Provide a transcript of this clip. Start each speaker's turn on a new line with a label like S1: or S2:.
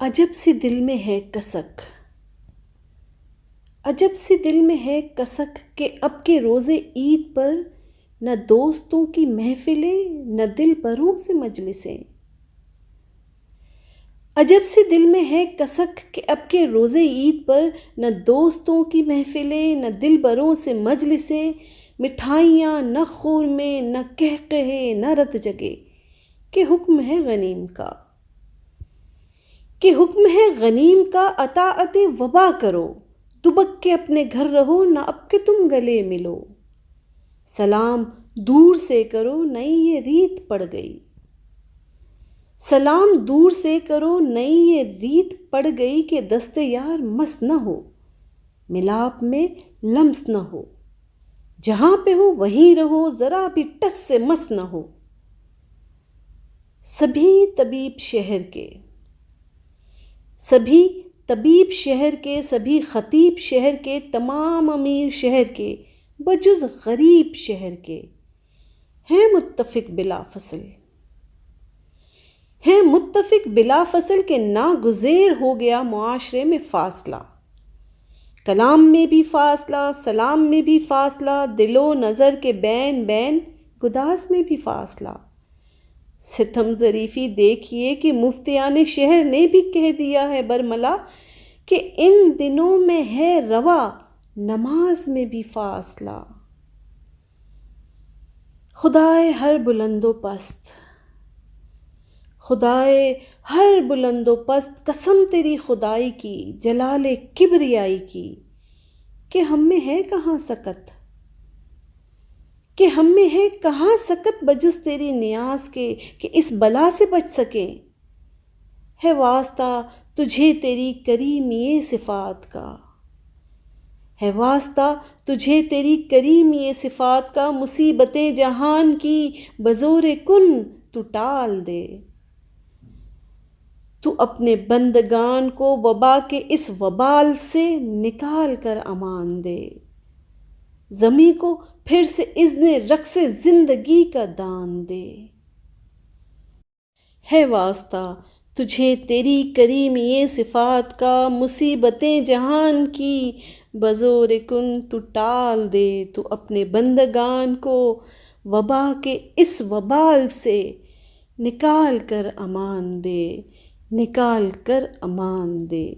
S1: عجب سی دل میں ہے کسک، عجب سی دل میں ہے کسک کہ اب کے روزے عید پر نہ دوستوں کی محفلیں نہ دل بروں سے مجلسیں۔ عجب سی دل میں ہے کسک کہ اب کے روزے عید پر نہ دوستوں کی محفلیں نہ دل بروں سے مجلسیں، مٹھائیاں نہ خورمے نہ قہقہے نہ رت جگے، کہ حکم ہے غنیم کا، کہ حکم ہے غنیم کا اطاعت وبا کرو، دبک کے اپنے گھر رہو نہ اب کہ تم گلے ملو، سلام دور سے کرو نئی یہ ریت پڑ گئی، سلام دور سے کرو نئی یہ ریت پڑ گئی کہ دست یار مس نہ ہو، ملاپ میں لمس نہ ہو، جہاں پہ ہو وہیں رہو ذرا بھی ٹس سے مس نہ ہو۔ سبھی طبیب شہر کے، سبھی طبیب شہر کے، سبھی خطیب شہر کے، تمام امیر شہر کے بجز غریب شہر کے، ہیں متفق بلا فصل، ہیں متفق بلا فصل کہ ناگزیر ہو گیا معاشرے میں فاصلہ، کلام میں بھی فاصلہ سلام میں بھی فاصلہ، دل و نظر کے بین بین گداز میں بھی فاصلہ۔ ستم ظریفی دیکھیے کہ مفتیان شہر نے بھی کہہ دیا ہے برملا کہ ان دنوں میں ہے روا نماز میں بھی فاصلہ۔ خدائے ہر بلند و پست، خدائے ہر بلند و پست، قسم تیری خدائی کی جلال کبریائی کی، کہ ہم میں ہے کہاں سکت، کہ ہم میں ہے کہاں سکت بجز تیری نیاز کے کہ اس بلا سے بچ سکیں، ہے واسطہ تجھے تیری کریمی صفات کا، ہے واسطہ تجھے تیری کریمی صفات کا، مصیبتیں جہان کی بزور کن تو ٹال دے، تو اپنے بندگان کو وبا کے اس وبال سے نکال کر امان دے، زمیں کو پھر سے اذن رقص زندگی کا دان دے، ہے واسطہ تجھے تیری کریمی صفات کا، مصیبتیں جہان کی بزور کن تو ٹال دے، تو اپنے بندگان کو وبا کے اس وبال سے نکال کر امان دے، نکال کر امان دے۔